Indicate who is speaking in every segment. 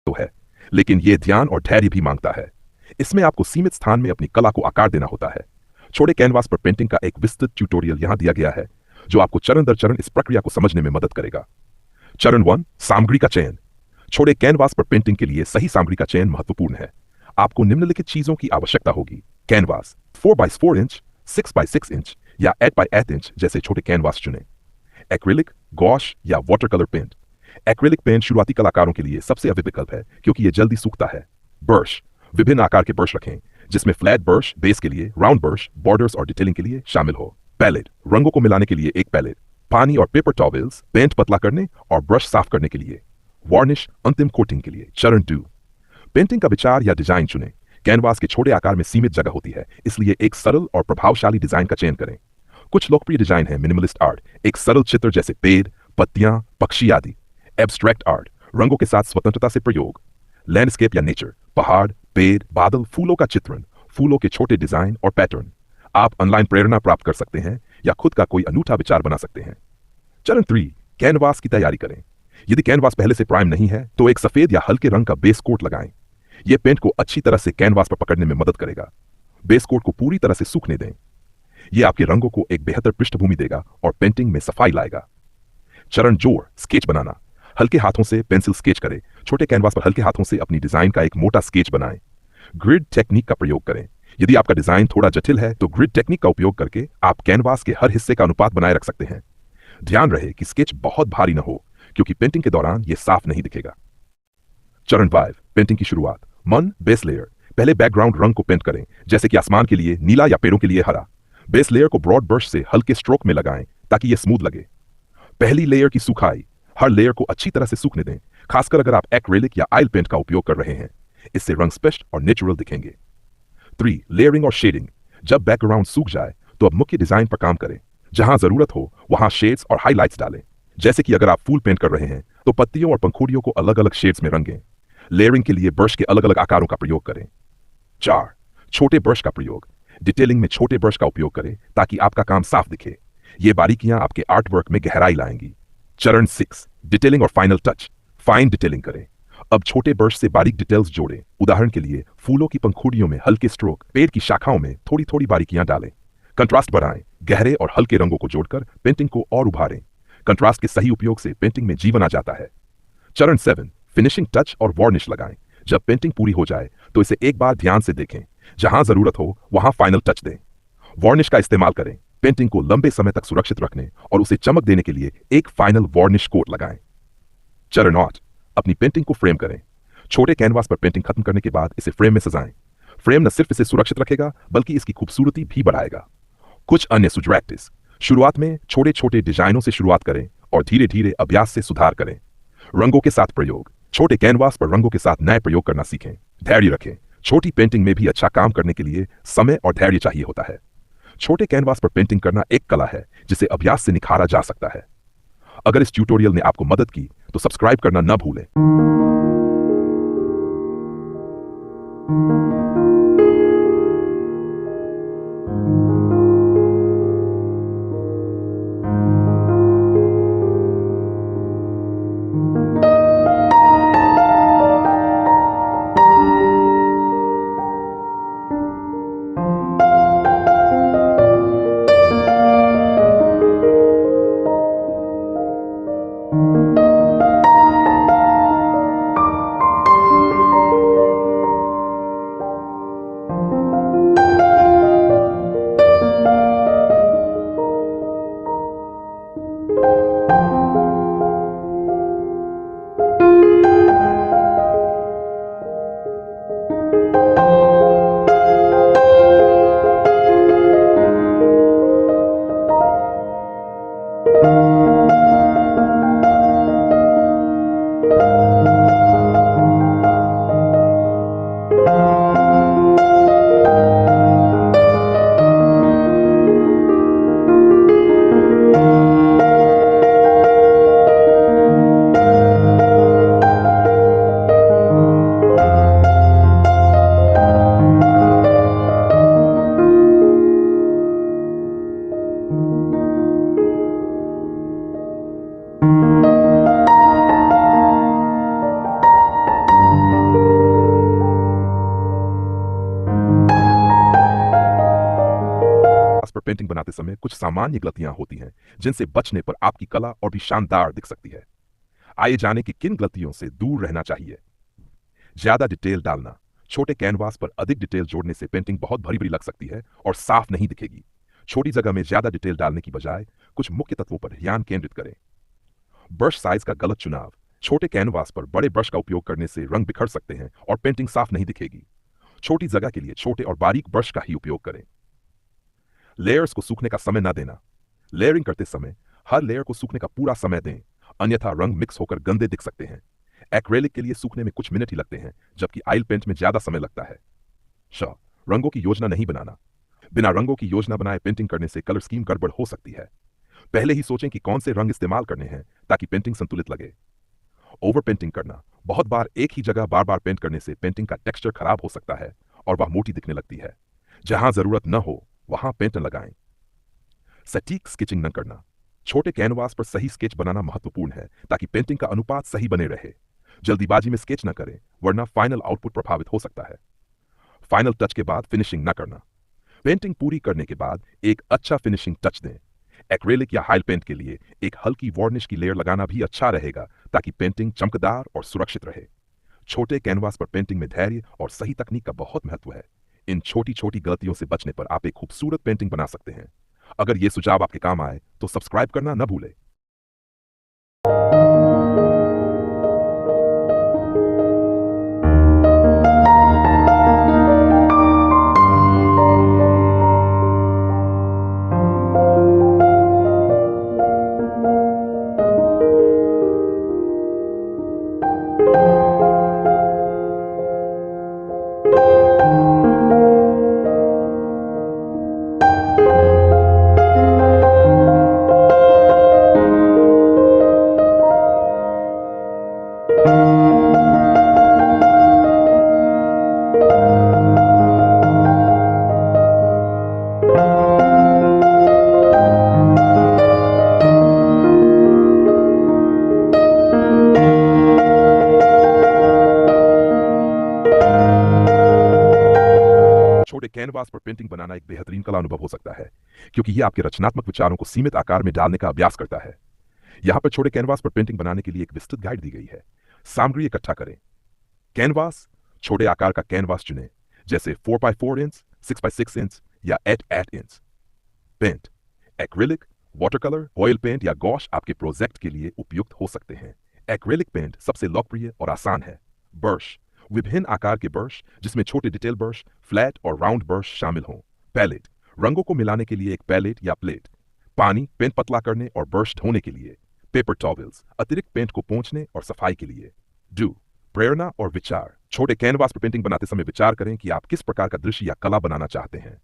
Speaker 1: तो है, लेकिन यह ध्यान और धैर्य भी मांगता है। इसमें आपको सीमित स्थान में अपनी कला को आकार देना होता है। छोटे कैनवास पर पेंटिंग का एक विस्तृत ट्यूटोरियल यहां दिया गया है, जो आपको चरण दर चरण इस प्रक्रिया को समझने में मदद करेगा। चरण 1, सामग्री का चयन। छोटे कैनवास पर पेंटिंग के लिए सही सामग्री का चयन महत्वपूर्ण है। आपको निम्नलिखित चीजों की आवश्यकता होगी। Canvas 4x4 inch, 6x6 inch या 8x8 इंच जैसे छोटे कैनवास चुनें। एक्रिलिक, गॉश या water colour paint. Acrylic paint शुरुआती कलाकारों के लिए सबसे अधिक विकल्प है क्योंकि यह जल्दी सूखता है। ब्रश, विभिन्न आकार के ब्रश रखें, जिसमें फ्लैट ब्रश बेस के लिए, राउंड ब्रश बॉर्डर्स और डिटेलिंग के लिए शामिल हो। पैलेट, रंगों को मिलाने के लिए एक पैलेट। पानी और पेपर टॉवेल्स, पेंट पतला करने और ब्रश साफ करने के लिए। वार्निश, अंतिम कोटिंग के लिए। चरण 2, पेंटिंग का विचार या डिजाइन चुनें। कैनवास के छोटे आकार में सीमित जगह होती है, इसलिए एक सरल और प्रभावशाली डिजाइन का चयन करें। कुछ लोकप्रिय डिजाइन है मिनिमलिस्ट आर्ट, एक सरल चित्र जैसे पेड़, पत्तियां, पक्षी आदि। एब्स्ट्रैक्ट आर्ट, रंगों के साथ स्वतंत्रता से प्रयोग। लैंडस्केप या नेचर, पहाड़, पेड़, बादल, फूलों का चित्रण, फूलों के छोटे डिजाइन और पैटर्न। आप ऑनलाइन प्रेरणा प्राप्त कर सकते हैं या खुद का कोई अनूठा विचार बना सकते हैं। चरण 3, कैनवास की तैयारी करें। यदि कैनवास पहले से प्राइम नहीं है तो एक सफेद या हल्के रंग का बेस कोट लगाएं। यह पेंट को अच्छी तरह से कैनवास पर पकड़ने में मदद करेगा। बेस कोट को पूरी तरह से सूखने दें। यह आपके रंगों को एक बेहतर पृष्ठभूमि देगा और पेंटिंग में सफाई लाएगा। चरण 4, स्केच बनाना। हल्के हाथों से पेंसिल स्केच करें। छोटे कैनवास पर हल्के हाथों से अपनी डिजाइन का एक मोटा स्केच बनाएं। ग्रिड टेक्निक का प्रयोग करें। यदि आपका डिजाइन थोड़ा जटिल है तो ग्रिड टेक्निक का उपयोग करके आप कैनवास के हर हिस्से का अनुपात बनाए रख सकते हैं। ध्यान रहे कि स्केच बहुत भारी न हो, क्योंकि पेंटिंग के दौरान यह साफ नहीं दिखेगा। चरण 5, पेंटिंग की शुरुआत। मन, बेस लेयर। पहले बैकग्राउंड रंग को पेंट करें, जैसे कि आसमान के लिए नीला या पेड़ों के लिए हरा। बेस लेयर को ब्रॉड ब्रश से हल्के स्ट्रोक में लगाएं ताकि यह स्मूथ लगे। पहली लेयर की सुखाई, हर लेयर को अच्छी तरह से सूखने दें, खासकर अगर आप एक्रेलिक या ऑयल पेंट का उपयोग कर रहे हैं। इससे रंग स्पष्ट और नेचुरल दिखेंगे। 3, लेयरिंग और शेडिंग। जब बैकग्राउंड सूख जाए तो अब मुख्य डिजाइन पर काम करें। जहां जरूरत हो वहां शेड्स और हाइलाइट्स डालें। जैसे कि अगर आप फूल पेंट कर रहे हैं तो पत्तियों और पंखुड़ियों को अलग अलग शेड्स में रंगें। लेयरिंग के लिए ब्रश के अलग अलग आकारों का प्रयोग करें। 4, छोटे ब्रश का प्रयोग। डिटेलिंग में छोटे ब्रश का उपयोग करें ताकि आपका काम साफ दिखे। ये बारीकियां आपके आर्टवर्क में गहराई लाएंगी। चरण 6, डिटेलिंग और फाइनल टच। फाइन डिटेलिंग करें। अब छोटे ब्रश से बारीक डिटेल्स जोड़ें। उदाहरण के लिए फूलों की पंखुड़ियों में हल्के स्ट्रोक, पेड़ की शाखाओं में थोड़ी थोड़ी बारीकियां डालें। कंट्रास्ट बढ़ाएं। गहरे और हल्के रंगों को जोड़कर पेंटिंग को और उभारें। कंट्रास्ट के सही उपयोग से पेंटिंग में जीवन आ जाता है। चरण 7, फिनिशिंग टच और वार्निश लगाएं। जब पेंटिंग पूरी हो जाए तो इसे एक बार ध्यान से देखें। जहां जरूरत हो वहां फाइनल टच दें। वार्निश का इस्तेमाल करें। पेंटिंग को लंबे समय तक सुरक्षित रखने और उसे चमक देने के लिए एक फाइनल वार्निश कोट लगाएं। चरण 8, अपनी पेंटिंग को फ्रेम करें। छोटे कैनवास पर पेंटिंग खत्म करने के बाद इसे फ्रेम में सजाएं। फ्रेम न सिर्फ इसे सुरक्षित रखेगा बल्कि इसकी खूबसूरती भी बढ़ाएगा। कुछ अन्य सुझाव। शुरुआत में छोटे छोटे डिजाइनों से शुरुआत करें और धीरे धीरे अभ्यास से सुधार करें। रंगों के साथ प्रयोग। छोटे कैनवास पर रंगों के साथ नए प्रयोग करना सीखें। धैर्य रखें। छोटी पेंटिंग में भी अच्छा काम करने के लिए समय और धैर्य चाहिए होता है। छोटे कैनवास पर पेंटिंग करना एक कला है जिसे अभ्यास से निखारा जा सकता है। अगर इस ट्यूटोरियल ने आपको मदद की तो सब्सक्राइब करना न भूलें। पेंटिंग बनाते समय कुछ सामान्य गलतियां होती हैं जिनसे बचने पर आपकी कला और भी शानदार दिख सकती है। आइए जानें कि किन गलतियों से दूर रहना चाहिए। ज्यादा डिटेल डालना। छोटे कैनवास पर अधिक डिटेल जोड़ने से पेंटिंग बहुत भरी भरी लग सकती है और साफ नहीं दिखेगी। छोटी जगह में ज्यादा डिटेल डालने की बजाय कुछ मुख्य तत्वों पर ध्यान केंद्रित करें। ब्रश साइज का गलत चुनाव। छोटे कैनवास पर बड़े ब्रश का उपयोग करने से रंग बिखर सकते हैं और पेंटिंग साफ नहीं दिखेगी। छोटी जगह के लिए छोटे और बारीक ब्रश का ही उपयोग करें। लेयर्स को सूखने का समय ना देना। लेयरिंग करते समय हर लेयर को सूखने का पूरा समय दें, अन्यथा रंग मिक्स होकर गंदे दिख सकते हैं। एक्रेलिक के लिए सूखने में कुछ मिनट ही लगते हैं, जबकि ऑयल पेंट में ज्यादा समय लगता है। रंगों की योजना नहीं बनाना। बिना रंगों की योजना बनाए पेंटिंग करने से कलर स्कीम गड़बड़ हो सकती है। पहले ही सोचें कि कौन से रंग इस्तेमाल करने हैं ताकि पेंटिंग संतुलित लगे। ओवर पेंटिंग करना। बहुत बार एक ही जगह बार बार पेंट करने से पेंटिंग का टेक्सचर खराब हो सकता है और वह मोटी दिखने लगती है। जहां जरूरत न हो वहां पेंट न लगाएं। सटीक स्केचिंग न करना। छोटे कैनवास पर सही स्केच बनाना महत्वपूर्ण है ताकि पेंटिंग का अनुपात सही बने रहे। जल्दीबाजी में स्केच न करें, वरना फाइनल आउटपुट प्रभावित हो सकता है। फाइनल टच के बाद फिनिशिंग न करना। पेंटिंग पूरी करने के बाद एक अच्छा फिनिशिंग टच दें। एक्रेलिक या ऑयल पेंट के लिए एक हल्की वार्निश की लेयर लगाना भी अच्छा रहेगा ताकि पेंटिंग चमकदार और सुरक्षित रहे। छोटे कैनवास पर पेंटिंग में धैर्य और सही तकनीक का बहुत महत्व है। इन छोटी छोटी गलतियों से बचने पर आप एक खूबसूरत पेंटिंग बना सकते हैं। अगर ये सुझाव आपके काम आए तो सब्सक्राइब करना न भूलें। छोटे कैनवास पर पेंटिंग बनाना एक बेहतरीन कला अनुभव हो सकता है, क्योंकि यह आपके रचनात्मक विचारों को सीमित आकार में डालने का अभ्यास करता है। यहां पर छोटे कैनवास पर पेंटिंग बनाने के लिए एक विस्तृत गाइड दी गई है। सामग्री इकट्ठा करें। कैनवास। छोटे आकार का कैनवास चुनें, जैसे 4x4 इंच, 6x6 इंच या 8x8 inch. Paint. Acrylic, water colour, oil paint या गॉश आपके प्रोजेक्ट के लिए उपयुक्त हो सकते हैं। एक्रिलिक पेंट सबसे लोकप्रिय और आसान है। ब्रश। विभिन्न आकार के ब्रश, जिसमें छोटे डिटेल ब्रश, फ्लैट और राउंड ब्रश शामिल हों। पैलेट। रंगों को मिलाने के लिए एक पैलेट या प्लेट। पानी, पेंट पतला करने और ब्रश धोने के लिए। पेपर टॉवल्स, अतिरिक्त पेंट को पोंछने और सफाई के लिए। डू। प्रेरणा और विचार। छोटे कैनवास पर पेंटिंग बनाते समय विचार करें कि आप किस प्रकार का दृश्य या कला बनाना चाहते हैं।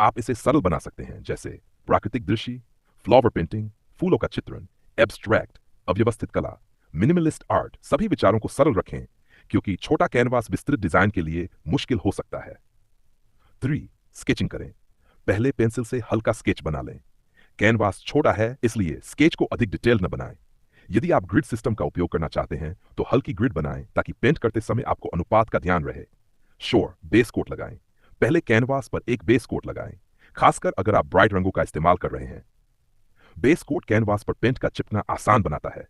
Speaker 1: आप इसे सरल बना सकते हैं, जैसे प्राकृतिक दृश्य, फ्लावर पेंटिंग, फूलों का चित्रण, एब्स्ट्रैक्ट, अव्यवस्थित कला, मिनिमलिस्ट आर्ट। सभी विचारों को सरल रखें, क्योंकि छोटा कैनवास विस्तृत डिजाइन के लिए मुश्किल हो सकता है। 3. स्केचिंग करें। पहले पेंसिल से हल्का स्केच बना लें। कैनवास छोटा है, इसलिए स्केच को अधिक डिटेल न बनाएं। यदि आप ग्रिड सिस्टम का उपयोग करना चाहते हैं तो हल्की ग्रिड बनाएं ताकि पेंट करते समय आपको अनुपात का ध्यान रहे। बेस कोट लगाएं। पहले कैनवास पर एक बेस कोट लगाएं, खासकर अगर आप ब्राइट रंगों का इस्तेमाल कर रहे हैं। बेस कोट कैनवास पर पेंट का चिपकना आसान बनाता है।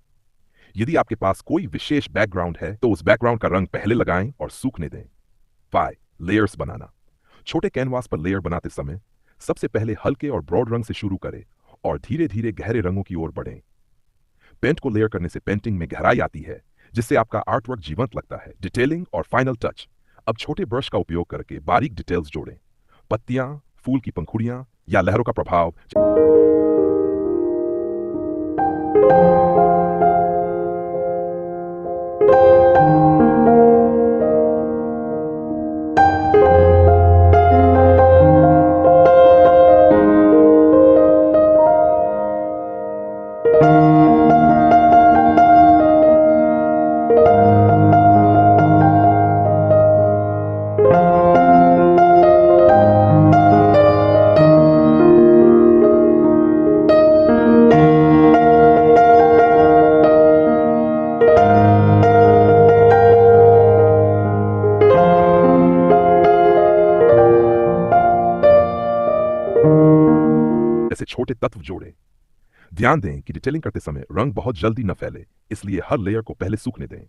Speaker 1: यदि आपके पास कोई विशेष बैकग्राउंड है तो उस बैकग्राउंड का रंग पहले लगाएं और सूखने दें। 5. लेयर्स बनाना। छोटे कैनवास पर लेयर बनाते समय सबसे पहले हल्के और ब्रॉड रंग से शुरू करें और धीरे धीरे गहरे रंगों की ओर बढ़ें। पेंट को लेयर करने से पेंटिंग में गहराई आती है, जिससे आपका आर्टवर्क जीवंत लगता है। डिटेलिंग और फाइनल टच। अब छोटे ब्रश का उपयोग करके बारीक डिटेल्स जोड़ें। पत्तियां, फूल की पंखुड़ियां या लहरों का प्रभाव। जैसे छोटे तत्व जोड़ें। ध्यान दें कि डिटेलिंग करते समय रंग बहुत जल्दी न फैले, इसलिए हर लेयर को पहले सूखने दें।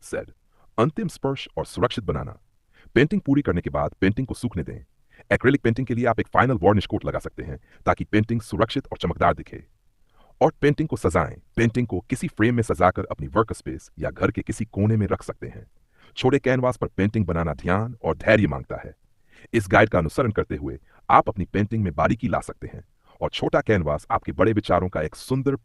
Speaker 1: सेड अंतिम स्पर्श और सुरक्षित बनाना। पेंटिंग पूरी करने के बाद पेंटिंग को सूखने दें। एक्रेलिक पेंटिंग के लिए आप एक फाइनल वार्निश कोट लगा सकते हैं ताकि पेंटिंग सुरक्षित और चमकदार दिखे। और पेंटिंग को सजाएं। पेंटिंग को किसी फ्रेम में सजाकर अपनी वर्क स्पेस या घर के किसी कोने में रख सकते हैं। छोटे कैनवास पर पेंटिंग बनाना ध्यान और धैर्य मांगता है। इस गाइड का अनुसरण करते हुए आप अपनी पेंटिंग में बारीकी ला सकते हैं और छोटा कैनवास आपके बड़े विचारों का एक सुंदर